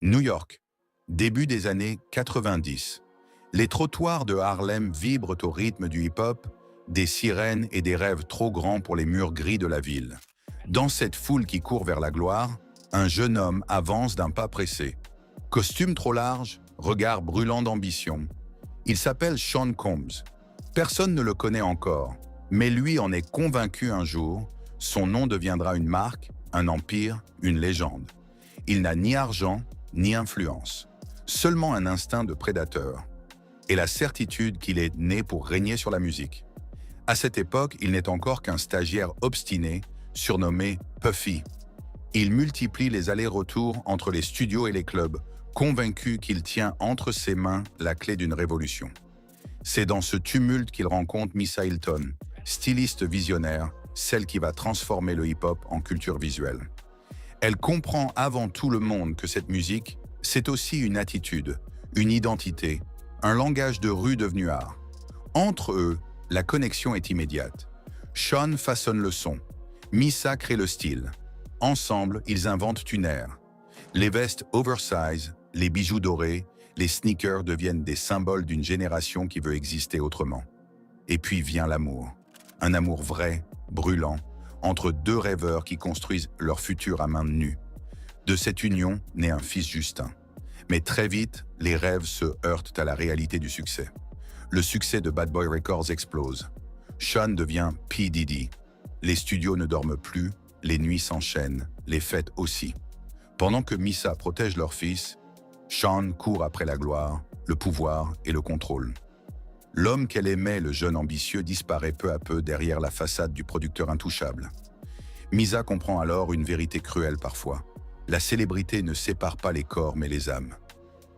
New York, début des années 90. Les trottoirs de Harlem vibrent au rythme du hip-hop, des sirènes et des rêves trop grands pour les murs gris de la ville. Dans cette foule qui court vers la gloire, un jeune homme avance d'un pas pressé. Costume trop large, regard brûlant d'ambition. Il s'appelle Sean Combs. Personne ne le connaît encore, mais lui en est convaincu un jour. Son nom deviendra une marque, un empire, une légende. Il n'a ni argent, ni influence. Seulement un instinct de prédateur. Et la certitude qu'il est né pour régner sur la musique. À cette époque, il n'est encore qu'un stagiaire obstiné, surnommé Puffy. Il multiplie les allers-retours entre les studios et les clubs, convaincu qu'il tient entre ses mains la clé d'une révolution. C'est dans ce tumulte qu'il rencontre Missa Hilton, styliste visionnaire, celle qui va transformer le hip-hop en culture visuelle. Elle comprend avant tout le monde que cette musique, c'est aussi une attitude, une identité, un langage de rue devenu art. Entre eux, la connexion est immédiate. Sean façonne le son, Missa crée le style. Ensemble, ils inventent une ère. Les vestes oversize, les bijoux dorés, les sneakers deviennent des symboles d'une génération qui veut exister autrement. Et puis vient l'amour. Un amour vrai, brûlant, entre deux rêveurs qui construisent leur futur à main nue. De cette union naît un fils Justin. Mais très vite, les rêves se heurtent à la réalité du succès. Le succès de Bad Boy Records explose. Sean devient P. Diddy. Les studios ne dorment plus, les nuits s'enchaînent, les fêtes aussi. Pendant que Missa protège leur fils, Sean court après la gloire, le pouvoir et le contrôle. L'homme qu'elle aimait, le jeune ambitieux, disparaît peu à peu derrière la façade du producteur intouchable. Missa comprend alors une vérité cruelle parfois. La célébrité ne sépare pas les corps mais les âmes.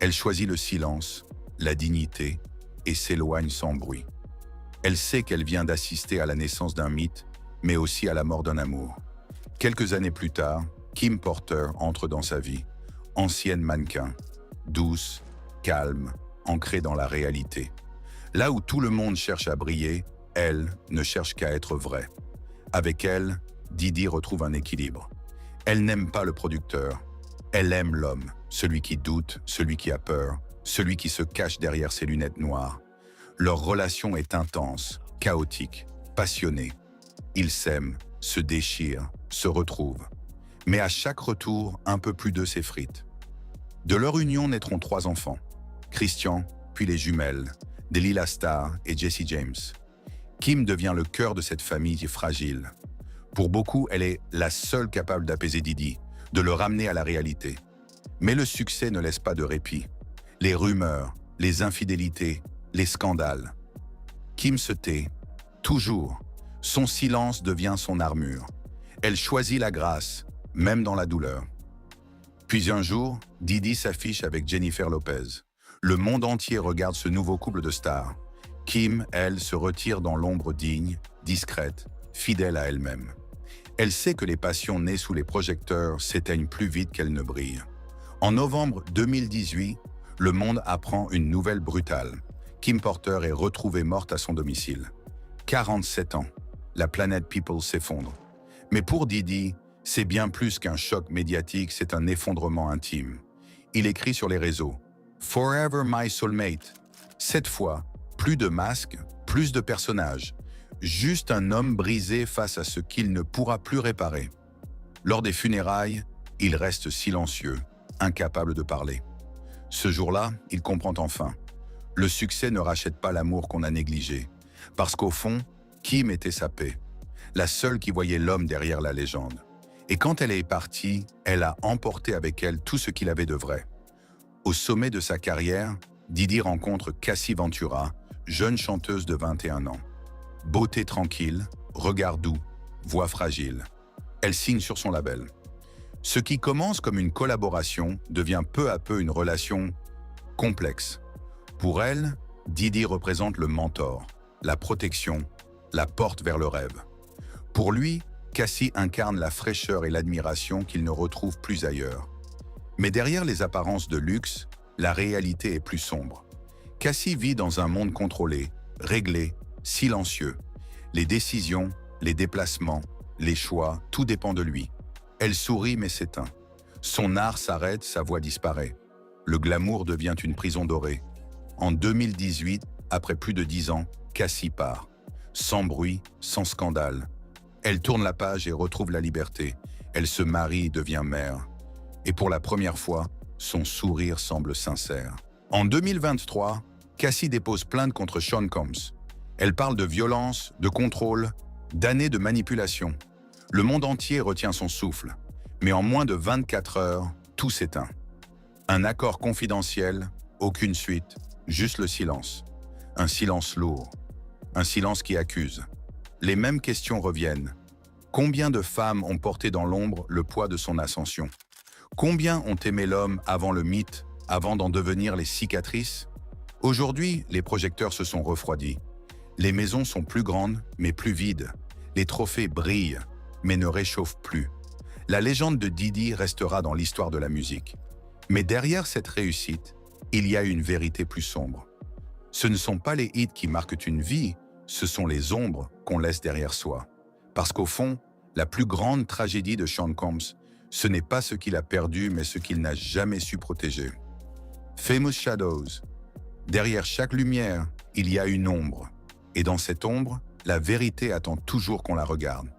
Elle choisit le silence, la dignité et s'éloigne sans bruit. Elle sait qu'elle vient d'assister à la naissance d'un mythe, mais aussi à la mort d'un amour. Quelques années plus tard, Kim Porter entre dans sa vie, ancienne mannequin, douce, calme, ancrée dans la réalité. Là où tout le monde cherche à briller, elle ne cherche qu'à être vraie. Avec elle, Diddy retrouve un équilibre. Elle n'aime pas le producteur, elle aime l'homme, celui qui doute, celui qui a peur, celui qui se cache derrière ses lunettes noires. Leur relation est intense, chaotique, passionnée. Ils s'aiment, se déchirent, se retrouvent. Mais à chaque retour, un peu plus d'eux s'effrite. De leur union naîtront 3 enfants, Christian, puis les jumelles, Delilah Starr et Jesse James. Kim devient le cœur de cette famille fragile. Pour beaucoup, elle est la seule capable d'apaiser Diddy, de le ramener à la réalité. Mais le succès ne laisse pas de répit. Les rumeurs, les infidélités, les scandales. Kim se tait, toujours. Son silence devient son armure. Elle choisit la grâce, même dans la douleur. Puis un jour, Diddy s'affiche avec Jennifer Lopez. Le monde entier regarde ce nouveau couple de stars. Kim, elle, se retire dans l'ombre digne, discrète, fidèle à elle-même. Elle sait que les passions nées sous les projecteurs s'éteignent plus vite qu'elles ne brillent. En novembre 2018, le monde apprend une nouvelle brutale. Kim Porter est retrouvée morte à son domicile. 47 ans. La planète People s'effondre. Mais pour Diddy, c'est bien plus qu'un choc médiatique, c'est un effondrement intime. Il écrit sur les réseaux « Forever my soulmate ». Cette fois, plus de masques, plus de personnages. Juste un homme brisé face à ce qu'il ne pourra plus réparer. Lors des funérailles, il reste silencieux, incapable de parler. Ce jour-là, il comprend enfin. Le succès ne rachète pas l'amour qu'on a négligé. Parce qu'au fond, Kim était sa paix. La seule qui voyait l'homme derrière la légende. Et quand elle est partie, elle a emporté avec elle tout ce qu'il avait de vrai. Au sommet de sa carrière, Diddy rencontre Cassie Ventura, jeune chanteuse de 21 ans. Beauté tranquille, regard doux, voix fragile. Elle signe sur son label. Ce qui commence comme une collaboration devient peu à peu une relation complexe. Pour elle, Diddy représente le mentor, la protection, la porte vers le rêve. Pour lui, Cassie incarne la fraîcheur et l'admiration qu'il ne retrouve plus ailleurs. Mais derrière les apparences de luxe, la réalité est plus sombre. Cassie vit dans un monde contrôlé, réglé, silencieux. Les décisions, les déplacements, les choix, tout dépend de lui. Elle sourit mais s'éteint. Son art s'arrête, sa voix disparaît. Le glamour devient une prison dorée. En 2018, après plus de 10 ans, Cassie part. Sans bruit, sans scandale. Elle tourne la page et retrouve la liberté. Elle se marie et devient mère. Et pour la première fois, son sourire semble sincère. En 2023, Cassie dépose plainte contre Sean Combs. Elle parle de violence, de contrôle, d'années de manipulation. Le monde entier retient son souffle. Mais en moins de 24 heures, tout s'éteint. Un accord confidentiel, aucune suite, juste le silence. Un silence lourd. Un silence qui accuse. Les mêmes questions reviennent. Combien de femmes ont porté dans l'ombre le poids de son ascension? Combien ont aimé l'homme avant le mythe, avant d'en devenir les cicatrices? Aujourd'hui, les projecteurs se sont refroidis. Les maisons sont plus grandes, mais plus vides. Les trophées brillent, mais ne réchauffent plus. La légende de Didi restera dans l'histoire de la musique. Mais derrière cette réussite, il y a une vérité plus sombre. Ce ne sont pas les hits qui marquent une vie, ce sont les ombres qu'on laisse derrière soi. Parce qu'au fond, la plus grande tragédie de Sean Combs, ce n'est pas ce qu'il a perdu, mais ce qu'il n'a jamais su protéger. Famous Shadows. Derrière chaque lumière, il y a une ombre. Et dans cette ombre, la vérité attend toujours qu'on la regarde.